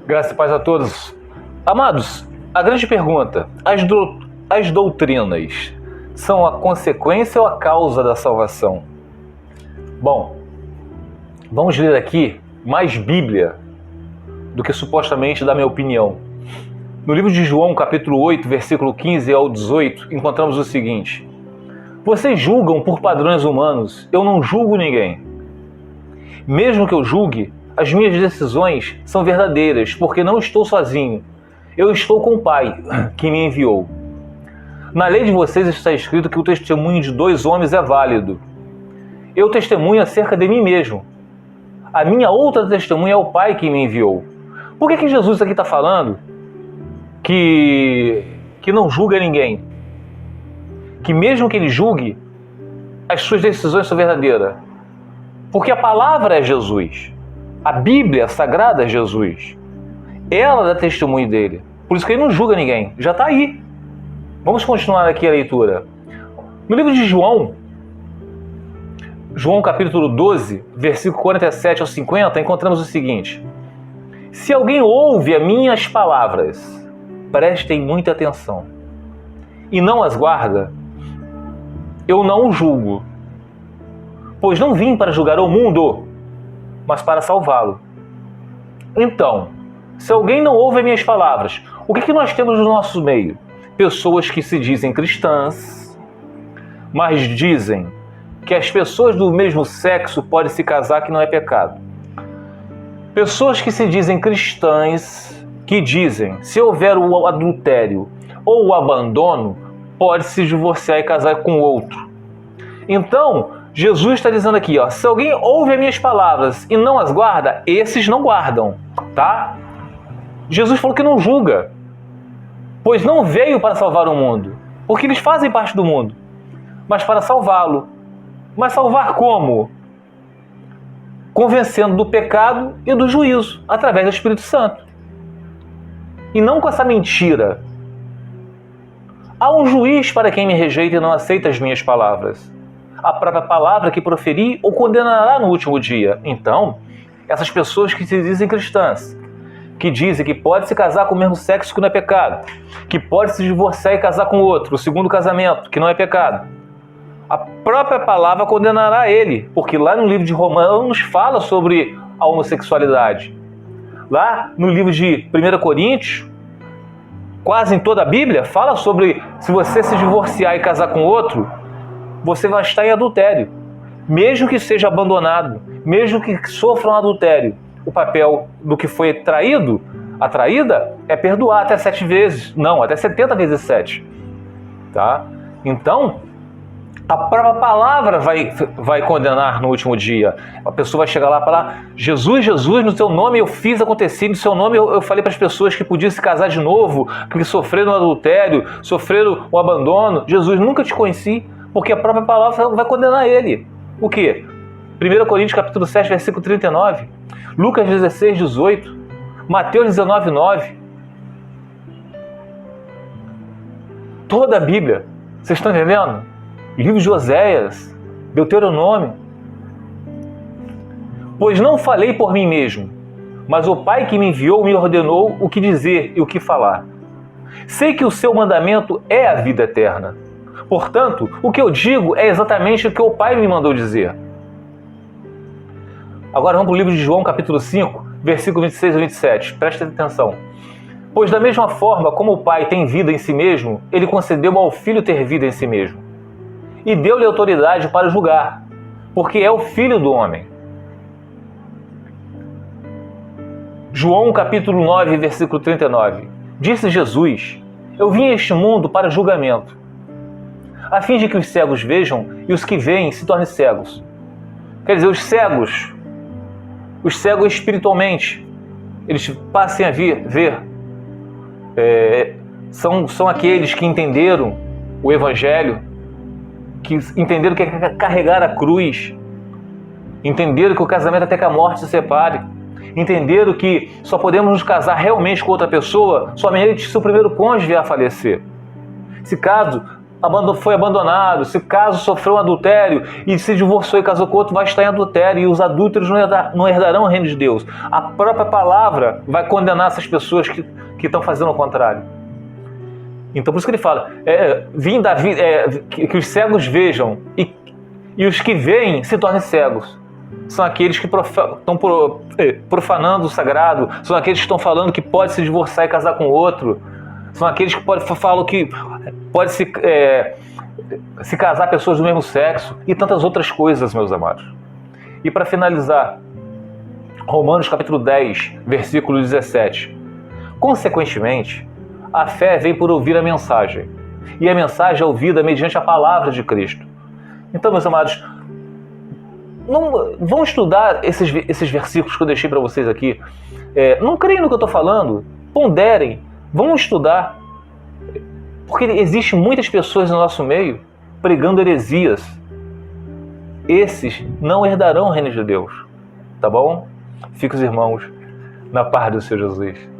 Graças e paz a todos. Amados, a grande pergunta: as doutrinas são a consequência ou a causa da salvação? Bom, vamos ler aqui mais Bíblia do que supostamente da minha opinião. No livro de João, capítulo 8, versículo 15 ao 18, encontramos o seguinte: vocês julgam por padrões humanos, eu não julgo ninguém. Mesmo que eu julgue, as minhas decisões são verdadeiras, porque não estou sozinho. Eu estou com o Pai, que me enviou. Na lei de vocês está escrito que o testemunho de 2 homens é válido. Eu testemunho acerca de mim mesmo. A minha outra testemunha é o Pai que me enviou. Por que Jesus aqui está falando que não julga ninguém? Que mesmo que ele julgue, as suas decisões são verdadeiras. Porque a palavra é Jesus. A Bíblia Sagrada é Jesus. Ela dá testemunho dele. Por isso que ele não julga ninguém. Já está aí. Vamos continuar aqui a leitura. No livro de João capítulo 12, versículo 47 ao 50, encontramos o seguinte: se alguém ouve as minhas palavras, prestem muita atenção, e não as guarda, eu não o julgo, pois não vim para julgar o mundo, mas para salvá-lo. Então, se alguém não ouve as minhas palavras, o que nós temos no nosso meio? Pessoas que se dizem cristãs, mas dizem que as pessoas do mesmo sexo podem se casar, que não é pecado. Pessoas que se dizem cristãs, que dizem, se houver o adultério ou o abandono, pode se divorciar e casar com outro. Então, Jesus está dizendo aqui, se alguém ouve as minhas palavras e não as guarda, esses não guardam, tá? Jesus falou que não julga, pois não veio para salvar o mundo, porque eles fazem parte do mundo, mas para salvá-lo. Mas salvar como? Convencendo do pecado e do juízo, através do Espírito Santo. E não com essa mentira. Há um juiz para quem me rejeita e não aceita as minhas palavras. A própria palavra que proferi o condenará no último dia. Então, essas pessoas que se dizem cristãs, que dizem que pode se casar com o mesmo sexo, que não é pecado, que pode se divorciar e casar com outro, o segundo casamento, que não é pecado, a própria palavra condenará ele, porque lá no livro de Romanos fala sobre a homossexualidade. Lá no livro de 1 Coríntios, quase em toda a Bíblia, fala sobre se você se divorciar e casar com outro, você vai estar em adultério. Mesmo que seja abandonado, mesmo que sofra um adultério, o papel do que foi traído, a traída, é perdoar até 7 vezes. Não, até 70 vezes 7. Tá? Então, a própria palavra vai condenar no último dia. A pessoa vai chegar lá e falar: Jesus, Jesus, no teu nome eu fiz acontecer, no seu nome eu falei para as pessoas que podiam se casar de novo, que sofreram o adultério, sofreram o abandono. Jesus, nunca te conheci, porque a própria palavra vai condenar ele. O quê? 1 Coríntios capítulo 7, versículo 39, Lucas 16, 18, Mateus 19, 9. Toda a Bíblia, vocês estão entendendo? Livro de Oséias, Deuteronômio. Pois não falei por mim mesmo, mas o Pai que me enviou me ordenou o que dizer e o que falar. Sei que o seu mandamento é a vida eterna. Portanto, o que eu digo é exatamente o que o Pai me mandou dizer. Agora vamos para o livro de João, capítulo 5, versículo 26 a 27. Presta atenção. Pois da mesma forma como o Pai tem vida em si mesmo, ele concedeu ao Filho ter vida em si mesmo. E deu-lhe autoridade para julgar, porque é o Filho do homem. João capítulo 9, versículo 39. Disse Jesus: eu vim a este mundo para julgamento, a fim de que os cegos vejam e os que veem se tornem cegos. Quer dizer, os cegos espiritualmente, eles passem a ver. São aqueles que entenderam o Evangelho, que entenderam que é carregar a cruz, entenderam que o casamento até que a morte se separe, entenderam que só podemos nos casar realmente com outra pessoa somente se o primeiro cônjuge vier a falecer. Se caso foi abandonado, se caso sofreu um adultério e se divorciou e casou com outro, vai estar em adultério, e os adúlteros não herdarão o reino de Deus. A própria palavra vai condenar essas pessoas que estão fazendo o contrário. Então por isso que ele fala, que os cegos vejam e os que veem se tornem cegos. São aqueles que estão profanando o sagrado, são aqueles que estão falando que pode se divorciar e casar com outro, são aqueles que falam que pode se casar pessoas do mesmo sexo e tantas outras coisas, meus amados. E para finalizar, Romanos capítulo 10, versículo 17. Consequentemente, a fé vem por ouvir a mensagem, e a mensagem é ouvida mediante a palavra de Cristo. Então, meus amados, vão estudar esses versículos que eu deixei para vocês aqui. Não creem no que eu estou falando, ponderem, vão estudar, porque existem muitas pessoas no nosso meio pregando heresias. Esses não herdarão o reino de Deus, tá bom? Fica os irmãos na paz do Senhor Jesus.